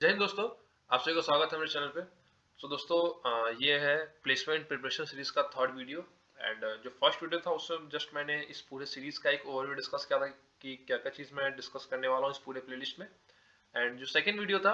जय हिंद दोस्तों। आप सभी का स्वागत है मेरे चैनल पे। दोस्तों, ये है प्लेसमेंट प्रिपरेशन सीरीज का थर्ड वीडियो। एंड जो फर्स्ट वीडियो था उसमें जस्ट मैंने इस पूरे सीरीज का एक ओवरव्यू डिस्कस किया था कि क्या क्या चीज़ मैं डिस्कस करने वाला हूँ इस पूरे प्लेलिस्ट में। एंड जो सेकंड वीडियो था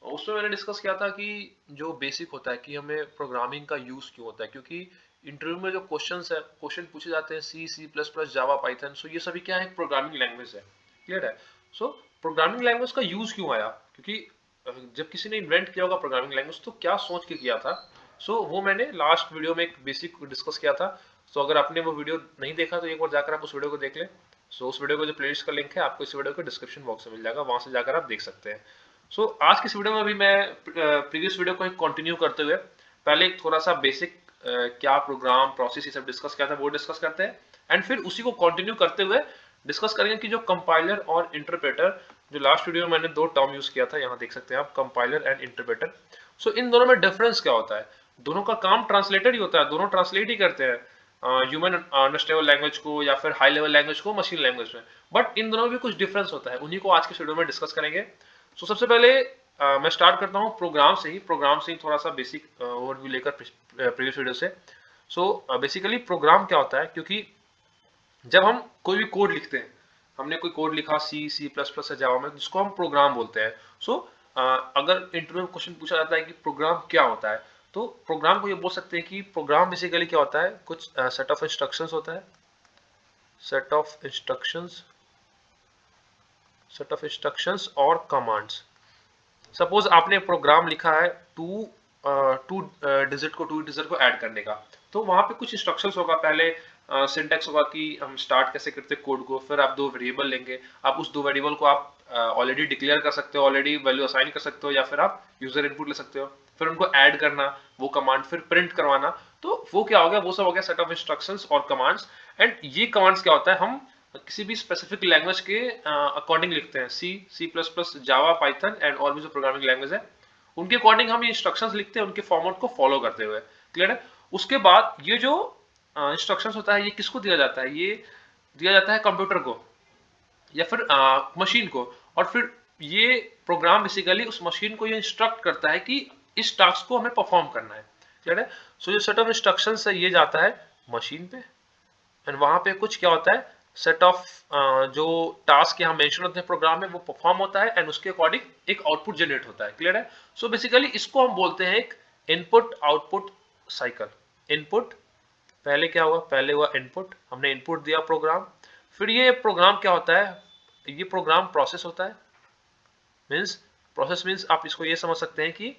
उसमें मैंने डिस्कस किया था कि जो बेसिक होता है कि हमें प्रोग्रामिंग का यूज़ क्यों होता है, क्योंकि इंटरव्यू में जो क्वेश्चन पूछे जाते हैं C++, जावा, पाइथन, सो ये सभी क्या है, प्रोग्रामिंग लैंग्वेज है। क्लियर है। सो प्रोग्रामिंग लैंग्वेज का यूज़ क्यों आया, क्योंकि जब किसी ने इन्वेंट किया होगा प्रोग्रामिंग लैंग्वेज तो क्या सोच के किया था। वो मैंने लास्ट वीडियो में एक बेसिक डिस्कस किया था। अगर आपने वो वीडियो नहीं देखा तो एक बार जाकर आप उस वीडियो को देख लें। उस वीडियो को जो प्लेलिस्ट का लिंक है आपको इस वीडियो के डिस्क्रिप्शन बॉक्स में मिल जाएगा, वहां से जाकर आप देख सकते हैं। आज की इस वीडियो में भी मैं प्रीवियस वीडियो को कंटिन्यू करते हुए पहले एक थोड़ा सा बेसिक क्या प्रोग्राम प्रोसेस ये सब डिस्कस किया था वो डिस्कस करते हैं। एंड फिर उसी को कंटिन्यू करते हुए डिस्कस करेंगे कि जो कंपाइलर और इंटरप्रेटर, जो लास्ट वीडियो में मैंने दो टर्म यूज किया था, यहाँ देख सकते हैं आप, कंपाइलर एंड इंटरप्रेटर। इन दोनों में डिफरेंस क्या होता है। दोनों का काम ट्रांसलेटर ही होता है, दोनों ट्रांसलेट ही करते हैं ह्यूमन अंडरस्टैंडेबल लैंग्वेज को या फिर हाई लेवल लैंग्वेज को मशीन लैंग्वेज में। बट इन दोनों में भी कुछ डिफरेंस होता है, उन्हीं को आज के वीडियो में डिस्कस करेंगे। सबसे पहले मैं स्टार्ट करता हूँ प्रोग्राम से ही थोड़ा सा बेसिक ओवरव्यू लेकर प्रीवियस वीडियो से। बेसिकली प्रोग्राम क्या होता है, क्योंकि जब हम कोई भी कोड लिखते हैं, हमने कोई कोड लिखा C++ या जावा में, जिसको हम प्रोग्राम बोलते हैं। अगर इंटरव्यू में क्वेश्चन पूछा जाता है कि प्रोग्राम क्या होता है, तो प्रोग्राम को ये बोल सकते हैं कि प्रोग्राम बेसिकली क्या होता है, कुछ सेट ऑफ इंस्ट्रक्शंस होता है। Set of instructions set of instructions और कमांड्स। सपोज आपने प्रोग्राम लिखा है टू टू डिजिट को ऐड करने का, तो वहां पे कुछ इंस्ट्रक्शंस होगा। पहले सिंटेक्स होगा कि हम स्टार्ट कैसे करते हैं कोड को, फिर आप दो वेरिएबल लेंगे, आप उस दो वेरिएबल को आप ऑलरेडी डिक्लेयर कर सकते हो, ऑलरेडी वैल्यू असाइन कर सकते हो, या फिर आप यूजर इनपुट ले सकते हो, फिर उनको ऐड करना, वो कमांड फिर प्रिंट करवाना। तो वो क्या हो गया, वो सब हो गया सेट ऑफ इंस्ट्रक्शंस और कमांड्स। एंड ये कमांड्स क्या होता है, हम किसी भी स्पेसिफिक लैंग्वेज के अकॉर्डिंग लिखते हैं। C++, जावा, पाइथन एंड और भी जो प्रोग्रामिंग लैंग्वेज है उनके अकॉर्डिंग हम ये इंस्ट्रक्शंस लिखते हैं, उनके फॉर्मेट को फॉलो करते हुए। क्लियर है। उसके बाद ये जो इंस्ट्रक्शंस होता है ये किसको दिया जाता है, ये दिया जाता है कंप्यूटर को या फिर मशीन को। और फिर ये प्रोग्राम बेसिकली उस मशीन को ये इंस्ट्रक्ट करता है कि इस टास्क को हमें परफॉर्म करना है। क्लियर है। जो सेट ऑफ इंस्ट्रक्शंस है ये जाता है मशीन पे, एंड वहां पे कुछ क्या होता है, सेट ऑफ जो टास्क यहाँ मेंशन होते हैं प्रोग्राम में वो परफॉर्म होता है, एंड उसके अकॉर्डिंग एक आउटपुट जनरेट होता है। क्लियर है। बेसिकली इसको हम बोलते हैं एक इनपुट आउटपुट साइकिल। इनपुट, पहले क्या हुआ, पहले हुआ इनपुट, हमने इनपुट दिया प्रोग्राम, फिर ये प्रोग्राम क्या होता है, ये प्रोग्राम प्रोसेस होता है। मीन्स प्रोसेस मीन्स आप इसको ये समझ सकते हैं कि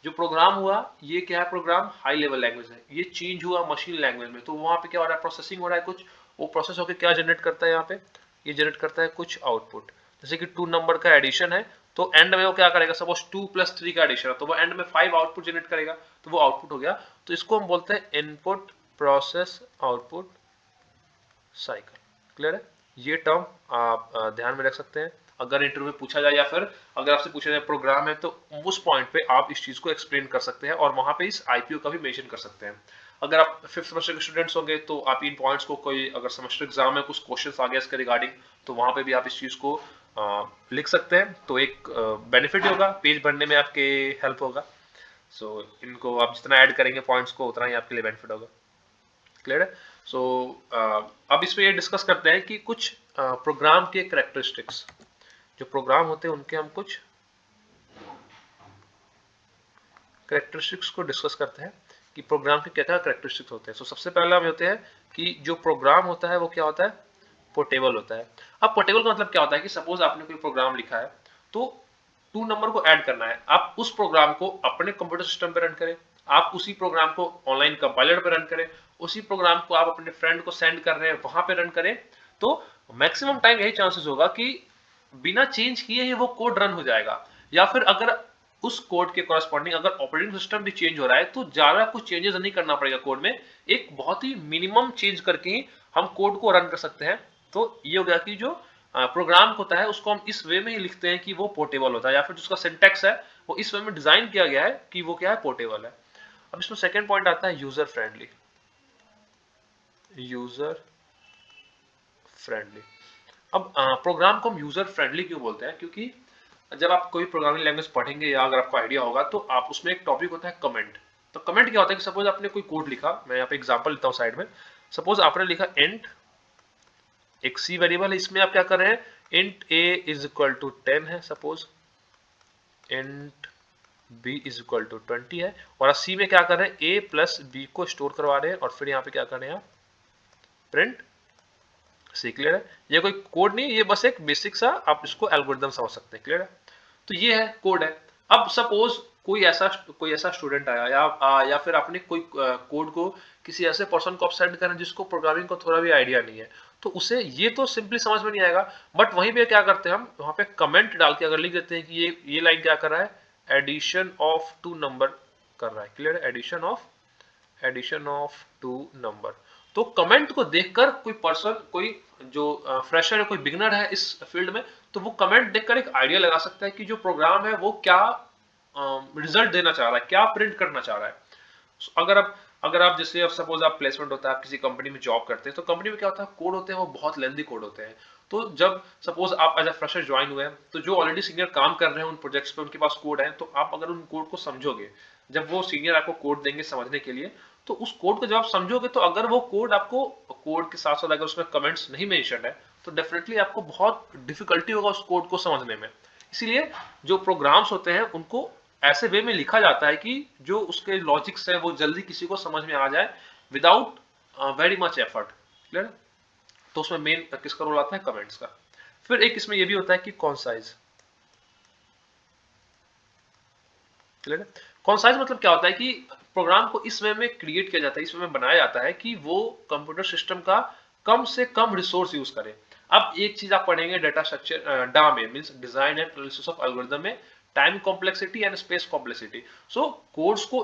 जो प्रोग्राम हुआ ये क्या है, प्रोग्राम हाई लेवल लैंग्वेज है, ये चेंज हुआ मशीन लैंग्वेज में, तो वहां पे क्या हो रहा है, प्रोसेसिंग हो रहा है कुछ। वो प्रोसेस होकर क्या जनरेट करता है, यहाँ पे ये जनरेट करता है कुछ आउटपुट। जैसे कि 2 नंबर का एडिशन है, तो एंड में वो क्या करेगा, सपोज 2+3 का एडिशन है, तो वो एंड में 5 आउटपुट जनरेट करेगा, तो वो आउटपुट हो गया। तो इसको हम बोलते हैं input process output cycle. Clear है। ये टर्म आप ध्यान में रख सकते हैं। अगर इंटरव्यू में पूछा जाए या फिर अगर आपसे पूछा जाए प्रोग्राम है, तो उस पॉइंट पे आप इस चीज को एक्सप्लेन कर सकते हैं और वहां पे इस आईपीओ का भी मेंशन कर सकते हैं। अगर आप 5th सेमेस्टर के स्टूडेंट्स होंगे तो आप इन पॉइंट्स को, कोई अगर सेमेस्टर एग्जाम में कुछ क्वेश्चंस आ गया इसके रिगार्डिंग, तो वहां पे भी आप इस चीज को लिख सकते हैं, तो एक बेनिफिट होगा, पेज भरने में आपके हेल्प होगा। इनको आप जितना ऐड करेंगे पॉइंट्स को उतना ही आपके लिए बेनिफिट होगा। क्लियर है। सो अब इसमें ये डिस्कस करते हैं कि कुछ प्रोग्राम के कैरेक्टरिस्टिक्स, जो प्रोग्राम होते हैं उनके हम कुछ कैरेक्टरिस्टिक्स को डिस्कस करते हैं कि प्रोग्राम के क्या क्या कैरेक्टरिस्टिक्स होते हैं। सबसे पहला हम होते हैं कि जो प्रोग्राम होता है वो क्या होता है, पोर्टेबल होता है। अब पोर्टेबल का मतलब क्या होता है कि सपोज आपने कोई प्रोग्राम लिखा है, तो 2 नंबर को ऐड करना है, आप उस प्रोग्राम को अपने कंप्यूटर सिस्टम पे रन करें, आप उसी प्रोग्राम को ऑनलाइन कंपाइलर पे रन करें, उसी प्रोग्राम को आप अपने फ्रेंड को सेंड कर रहे हैं वहां पे रन करें, तो मैक्सिमम टाइम यही चांसेस होगा कि बिना चेंज किए ही वो कोड रन हो जाएगा। या फिर अगर उस कोड के कॉरस्पॉन्डिंग अगर ऑपरेटिंग सिस्टम भी चेंज हो रहा है तो ज्यादा कुछ चेंजेस नहीं करना पड़ेगा कोड में, एक बहुत ही मिनिमम चेंज करके ही हम कोड को रन कर सकते हैं। तो ये हो गया कि जो प्रोग्राम होता है उसको हम इस वे में ही लिखते हैं कि वो पोर्टेबल होता है, या फिर जिसका सिंटेक्स है वो इस वे में डिजाइन किया गया है कि वो क्या है, पोर्टेबल है। अब इसमें सेकंड पॉइंट आता है यूजर फ्रेंडली। User friendly. अब प्रोग्राम को हम यूजर फ्रेंडली क्यों बोलते हैं, क्योंकि जब आप कोई प्रोग्रामिंग लैंग्वेज पढ़ेंगे या अगर आपको आइडिया होगा तो आप उसमें एक टॉपिक होता है कमेंट। तो कमेंट क्या होता है कि सपोज आपने कोई कोड लिखा, मैं यहाँ पे एग्जांपल लेता हूँ साइड में। सपोज आपने लिखा इंट, एक सी वेरिएबल है, इसमें आप क्या कर रहे हैं, int a is equal to 10 है, suppose int b is equal to 20 है, और सी में क्या कर रहे हैं, a प्लस b को स्टोर करवा रहे हैं, और फिर यहाँ पे क्या कर रहे हैं आप, प्रिंट सी। क्लियर है? ये कोई कोड नहीं, ये बस एक बेसिक सा आप इसको एल्गोरिदम समझ सकते हैं। क्लियर है? तो ये है कोड है। अब सपोज कोई ऐसा स्टूडेंट आया या फिर आपने कोई कोड को किसी ऐसे पर्सन को आप सेंड करें जिसको प्रोग्रामिंग को थोड़ा भी आइडिया नहीं है, तो उसे ये तो सिंपली समझ में नहीं आएगा। बट वहीं पे क्या करते हैं, हम वहां पे कमेंट डाल के अगर लिख देते हैं कि ये लाइन क्या कर रहा है, एडिशन ऑफ 2 नंबर कर रहा है। क्लियर है? Addition of 2 number. तो कमेंट को देखकर कोई पर्सन, कोई जो फ्रेशर है, कोई बिगनर है इस फील्ड में, तो वो कमेंट देखकर एक आइडिया लगा सकता है कि जो प्रोग्राम है वो क्या रिजल्ट देना चाह रहा है, क्या प्रिंट करना चाह रहा है। अगर आप जैसे अब सपोज आप प्लेसमेंट होता है, आप किसी कंपनी में जॉब करते हैं, तो कंपनी में क्या होता है, कोड होते हैं वो बहुत लेंथी कोड होते हैं। तो जब सपोज आप एज अ फ्रेशर ज्वाइन हुए हैं, तो जो ऑलरेडी सीनियर काम कर रहे हैं उन प्रोजेक्ट्स पे, उनके पास कोड है, तो आप अगर उन कोड को समझोगे, जब वो सीनियर आपको कोड देंगे समझने के लिए, तो उस कोड को जब आप समझोगे, तो अगर वो कोड आपको, कोड के साथ साथ अगर उसमें कमेंट्स नहीं मेंशन है, तो डेफिनेटली आपको बहुत डिफिकल्टी होगा उस कोड को समझने में। इसीलिए जो प्रोग्राम्स होते हैं उनको ऐसे वे में लिखा जाता है कि जो उसके लॉजिक्स है वो जल्दी किसी को समझ में आ जाए, without very much effort. Clear? तो उसमें मेन किसका रोल आता है, कमेंट्स का। फिर एक इसमें ये भी होता है कि कॉन्साइज। क्लियर है? कॉन्साइज मतलब क्या होता है कि प्रोग्राम को इस वे में क्रिएट किया जाता है, इस वे में बनाया जाता है कि वो कंप्यूटर सिस्टम का कम से कम रिसोर्स यूज करे। अब एक चीज आप पढ़ेंगे डेटा स्ट्रक्चर डा में, means design and analysis of algorithm में, time complexity and space complexity. So codes को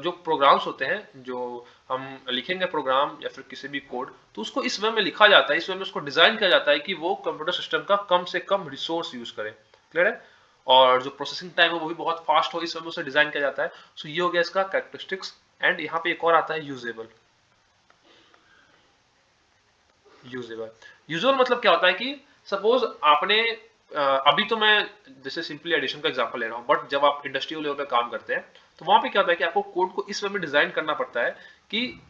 जो प्रोग्राम्स होते हैं, जो हम लिखेंगे प्रोग्राम या फिर किसी भी कोड, तो उसको इस वे में लिखा जाता है, इस वे में उसको डिजाइन किया जाता है कि वो कंप्यूटर सिस्टम का कम से कम रिसोर्स यूज करे। क्लियर है? और जो प्रोसेसिंग टाइम है वो भी बहुत फास्ट हो, इस वजह से डिजाइन किया जाता है। सो ये हो गया इसका कैरेक्टरिस्टिक्स। एंड यहाँ पे एक और आता है यूजेबल। यूजेबल यूजुअल मतलब क्या होता है कि सपोज आपने अभी तो मैं जैसे सिंपली एडिशन का एग्जांपल ले रहा हूँ, बट जब आप इंडस्ट्रियल लेवल पे काम करते हैं, तो वहां पे क्या होता है कि आपको कोड को इस वे में डिजाइन करना पड़ता है कि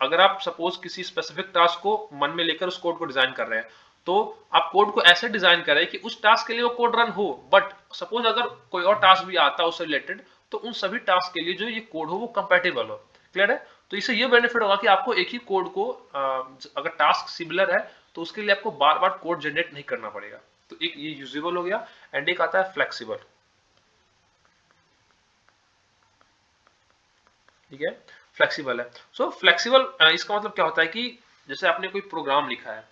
अगर आप सपोज किसी स्पेसिफिक टास्क को मन में लेकर उस कोड को डिजाइन कर रहे हैं, तो आप कोड को ऐसे डिजाइन करें कि उस टास्क के लिए वो कोड रन हो। बट सपोज अगर कोई और टास्क भी आता है उससे रिलेटेड, तो उन सभी टास्क के लिए जो ये कोड हो वो कंपेटेबल हो। क्लियर है? तो इससे ये बेनिफिट होगा कि आपको एक ही कोड को अगर टास्क सिमिलर है, तो उसके लिए आपको बार बार कोड जनरेट नहीं करना पड़ेगा। तो एक ये यूजेबल हो गया। एंड एक आता है फ्लेक्सिबल। ठीक है? फ्लेक्सिबल है। सो फ्लेक्सिबल इसका मतलब क्या होता है कि जैसे आपने कोई प्रोग्राम लिखा है,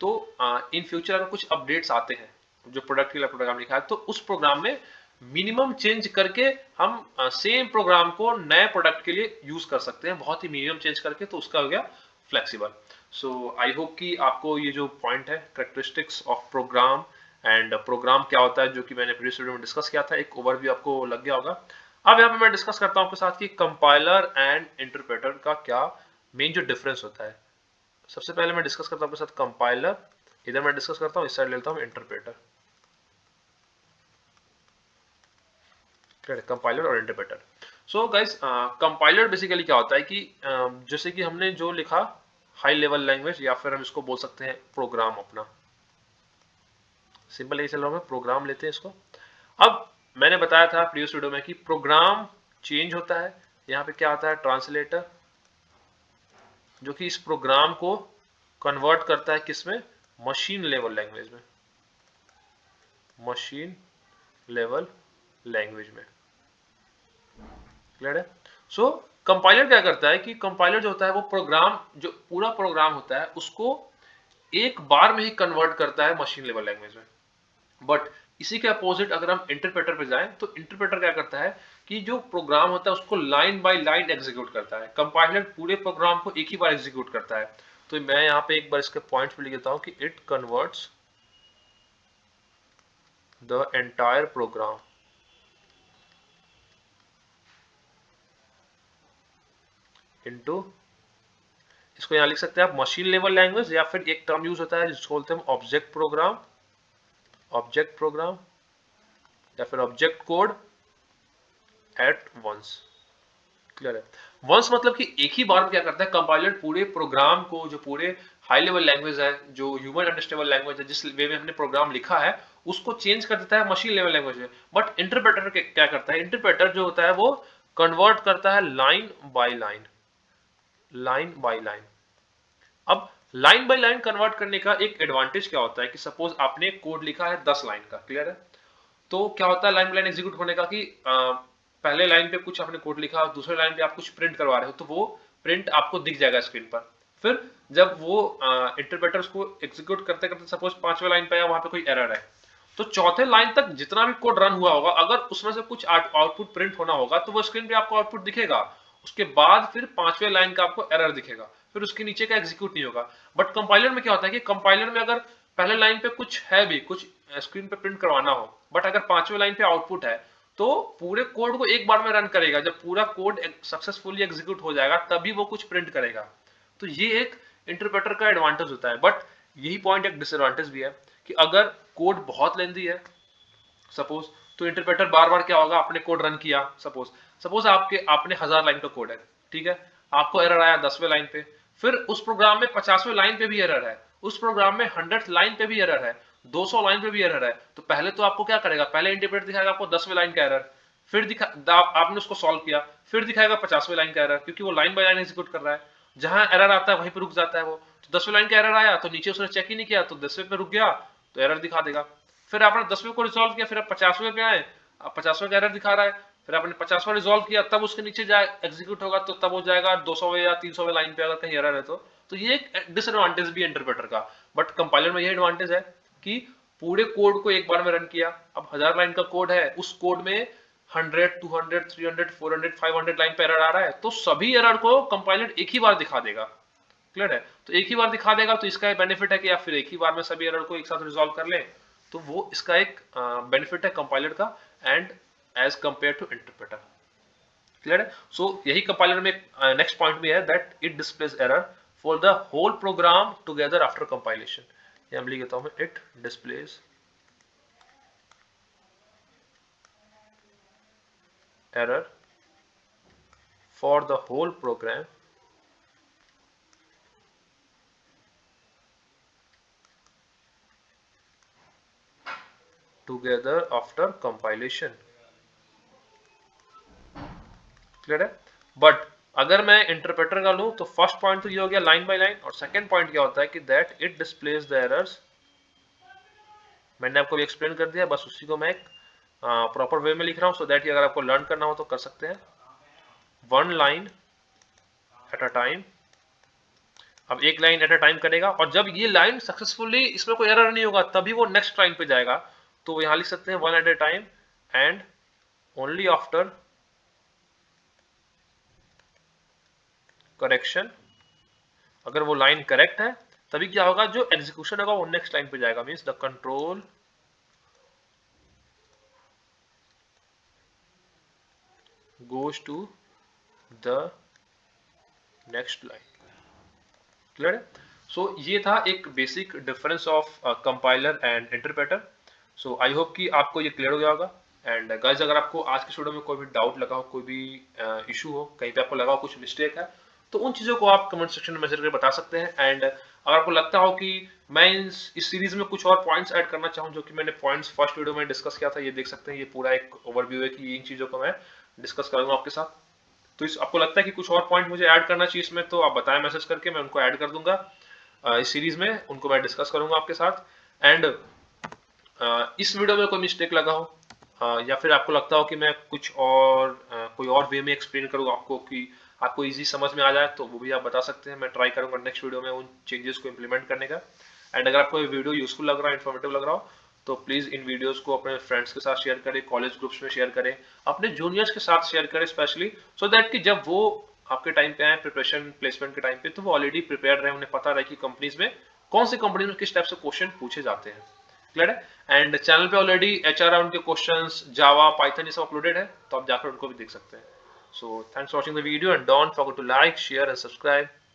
तो इन फ्यूचर अगर कुछ अपडेट्स आते हैं, जो प्रोडक्ट के लिए प्रोग्राम लिखा है, तो उस प्रोग्राम में मिनिमम चेंज करके हम सेम प्रोग्राम को नए प्रोडक्ट के लिए यूज कर सकते हैं, बहुत ही मिनिमम चेंज करके। तो उसका हो गया फ्लेक्सिबल। सो आई होप कि आपको ये जो पॉइंट है, characteristics of program and program क्या होता है, जो कि मैंने प्रीवियस वीडियो में डिस्कस किया था, एक ओवरव्यू आपको लग गया होगा। अब यहाँ पे मैं डिस्कस करता हूँ आपके साथ कि कंपाइलर एंड इंटरप्रेटर का क्या मेन जो डिफरेंस होता है। सबसे पहले मैं डिस्कस करता हूँ आपके साथ कंपाइलर, इधर मैं डिस्कस करता हूँ, इस साइड लेता हूँ इंटरप्रेटर। कंपाइलर और interpreter. So guys, compiler basically क्या होता है कि जैसे कि हमने जो लिखा हाई लेवल लैंग्वेज, या फिर हम इसको बोल सकते हैं प्रोग्राम अपना, सिंपल यही चल रहा हूँ, मैं प्रोग्राम लेते हैं इसको। अब मैंने बताया था प्रीवियस वीडियो में कि प्रोग्राम चेंज होता है, यहाँ पे क्या आता है, ट्रांसलेटर, जो कि इस प्रोग्राम को कन्वर्ट करता है किसमें, मशीन लेवल लैंग्वेज में, मशीन लेवल लैंग्वेज में। क्लियर है? सो कंपाइलर क्या करता है कि कंपाइलर जो होता है वो प्रोग्राम, जो पूरा प्रोग्राम होता है उसको एक बार में ही कन्वर्ट करता है मशीन लेवल लैंग्वेज में। बट इसी के अपोजिट अगर हम इंटरप्रेटर पे जाएं, तो इंटरप्रेटर क्या करता है कि जो प्रोग्राम होता है उसको लाइन बाय लाइन एग्जीक्यूट करता है। कंपाइलर पूरे प्रोग्राम को एक ही बार एग्जीक्यूट करता है। तो मैं यहाँ पे एक बार इसके पॉइंट्स पे लिख देता हूँ कि it converts the entire programme into, इसको यहाँ लिख सकते हैं आप मशीन लेवल लैंग्वेज, या फिर एक टर्म यूज होता है जिसको बोलते हैं ऑब्जेक्ट प्रोग्राम, ऑब्जेक्ट प्रोग्राम। या फिर object code at once. Clear है? वंस मतलब कि एक ही बार में क्या करता है कंपाइलर, पूरे प्रोग्राम को, जो पूरे हाई लेवल लैंग्वेज है, जो ह्यूमन अंडरस्टैंडेबल लैंग्वेज है, जिस वे में हमने प्रोग्राम लिखा है, उसको चेंज कर देता है मशीन लेवल लैंग्वेज में। बट इंटरप्रेटर क्या करता है? इंटरप्रेटर जो होता है वो कन्वर्ट करता है line by line, line by line. अब लाइन बाय लाइन कन्वर्ट करने का एक एडवांटेज क्या होता है कि सपोज आपने कोड लिखा है 10 लाइन का, क्लियर है? तो क्या होता है लाइन बाय लाइन एग्जीक्यूट होने का कि पहले लाइन पे कुछ आपने कोड लिखा, दूसरे लाइन पे आप कुछ प्रिंट करवा रहे हो, तो वो प्रिंट आपको दिख जाएगा स्क्रीन पर। फिर जब वो इंटरप्रेटर उसको एग्जीक्यूट करते करते सपोज 5वें लाइन पे आया, वहां पे कोई एरर है, तो चौथे लाइन तक जितना भी कोड रन हुआ होगा, अगर उसमें से कुछ आउटपुट प्रिंट होना होगा तो वो स्क्रीन पे आपको आउटपुट दिखेगा। उसके बाद फिर 5वें लाइन का आपको एरर दिखेगा, फिर उसके नीचे का एग्जीक्यूट नहीं होगा। बट कंपाइलर में क्या होता है कि कंपाइलर में अगर पहले लाइन पे कुछ है भी, कुछ स्क्रीन पे प्रिंट करवाना हो, बट अगर 5वें लाइन पे आउटपुट है, तो पूरे कोड को एक बार में रन करेगा। जब पूरा कोड सक्सेसफुली एग्जीक्यूट हो जाएगा तभी वो कुछ प्रिंट करेगा। तो ये एक इंटरप्रेटर का एडवांटेज होता है। बट यही पॉइंट एक डिसएडवांटेज भी है कि अगर कोड बहुत लेंथी है सपोज, तो इंटरप्रेटर बार बार क्या होगा, आपने कोड रन किया, सपोज सपोज आपने 1000 लाइन का कोड है, ठीक है? आपको एरर आया 10वें लाइन पे, फिर उस प्रोग्राम में 50वें लाइन पे भी एरर है, उस प्रोग्राम में 100th लाइन पे भी एरर है, 200 लाइन पे भी एरर है। तो पहले तो आपको क्या करेगा, पहले इंटरप्रेटर दिखाएगा आपको 10वें लाइन का एरर, फिर आपने उसको सॉल्व किया, फिर दिखाएगा 50वें लाइन का एरर, क्योंकि वो लाइन बाय लाइन एग्जीक्यूट कर रहा है। जहां एरर आता है वहीं पे रुक जाता है वो। तो 10वें लाइन का एरर आया तो नीचे उसने चेक ही नहीं किया, तो 10वें पे रुक गया, तो एरर दिखा देगा। फिर आपने 10वें को रिजॉल्व किया, फिर आप 50वें पे आए, अब 50वें का एरर दिखा रहा है, फिर आपने 50वां रिजॉल्व किया, तब उसके नीचे जाए एग्जीक्यूट होगा, तो तब हो जाएगा 200वें या 300वें लाइन पे अगर कहीं एरर है तो ये एक डिसएडवांटेज भी है इंटरप्रेटर का। बट कंपाइलर में ये एडवांटेज है कि पूरे कोड को एक बार में रन किया। अब 1000 लाइन का कोड है, उस कोड में 100, 200, 300, 400, 500 लाइन पे एरर आ रहा है, तो सभी एरर को कंपाइलर एक ही बार दिखा देगा। क्लियर है? तो एक ही बार दिखा देगा, तो इसका बेनिफिट है कि आप फिर एक ही बार में सभी एरर को एक साथ रिजॉल्व कर लें। तो वो इसका एक बेनिफिट है कंपाइलर का, and as compare to interpreter. Clear है? सो यही कंपाइलर में नेक्स्ट पॉइंट भी है that it displays error for the whole program together after compilation. ये हम लिख देता हूं मैं, it displays error for the whole program together after compilation। Clear है? बट अगर मैं इंटरप्रेटर का लूं तो फर्स्ट पॉइंट तो ये हो गया लाइन बाय लाइन, और सेकंड पॉइंट क्या होता है कि that it displace the errors. मैंने आपको भी एक्सप्लेन कर दिया, बस उसी को मैं एक प्रॉपर वे में लिख रहा हूं, सो दैट अगर आपको लर्न करना हो तो कर सकते हैं। One line at a time. अब एक लाइन एट अ टाइम करेगा, और जब ये लाइन सक्सेसफुली, इसमें कोई एरर नहीं होगा, तभी वो नेक्स्ट लाइन पे जाएगा। तो यहां लिख सकते हैं one at a time and only after correction. अगर वो लाइन करेक्ट है तभी क्या होगा, जो एग्जीक्यूशन होगा वो नेक्स्ट लाइन पे जाएगा। Means the control goes to the next line. Clear है? सो ये था एक basic difference of compiler and interpreter. So I hope कि आपको ये क्लियर हो गया होगा। एंड गाइस, अगर आपको आज के वीडियो में कोई भी डाउट लगा हो, कोई भी इशू हो, कहीं पे आपको लगा हो कुछ मिस्टेक है, तो उन चीज़ों को आप कमेंट सेक्शन में मैसेज करके बता सकते हैं। एंड अगर आपको लगता हो कि मैं इस सीरीज में कुछ और पॉइंट्स ऐड करना चाहूँ, जो कि मैंने पॉइंट्स फर्स्ट वीडियो में डिस्कस किया था, ये देख सकते हैं, ये पूरा एक ओवरव्यू है कि इन चीज़ों को मैं डिस्कस करूँगा आपके साथ। तो इस आपको लगता है कि कुछ और पॉइंट मुझे ऐड करना चाहिए इसमें, तो आप बताएं मैसेज करके, मैं उनको ऐड कर दूंगा इस सीरीज में, उनको मैं डिस्कस करूंगा आपके साथ। एंड इस वीडियो में कोई मिस्टेक लगा हो, या फिर आपको लगता हो कि मैं कुछ और कोई और वे में एक्सप्लेन करूँ आपको कि आपको इजी समझ में आ जाए, तो वो भी आप बता सकते हैं। मैं ट्राई करूंगा नेक्स्ट वीडियो में उन चेंजेस को इम्प्लीमेंट करने का। एंड अगर आपको ये वीडियो यूजफुल लग रहा है, इन्फॉर्मेटिव लग रहा हो, तो प्लीज़ इन वीडियोस को अपने फ्रेंड्स के साथ शेयर करें, कॉलेज ग्रुप्स में शेयर करें, अपने जूनियर्स के साथ शेयर करें स्पेशली, सो दैट कि जब वो आपके टाइम पे आए प्रिपरेशन प्लेसमेंट के टाइम पे, तो वो ऑलरेडी प्रिपेयर रहे, उन्हें पता रहे कि कंपनीज में कौन सी कंपनीज में किस टाइप से क्वेश्चन पूछे जाते हैं। क्लियर है? एंड चैनल पे ऑलरेडी एचआर राउंड के क्वेश्चंस, जावा, पाइथन, ये सब अपलोडेड है, तो आप जाकर उनको भी देख सकते हैं। So thanks for watching the video and don't forget to like, share and subscribe.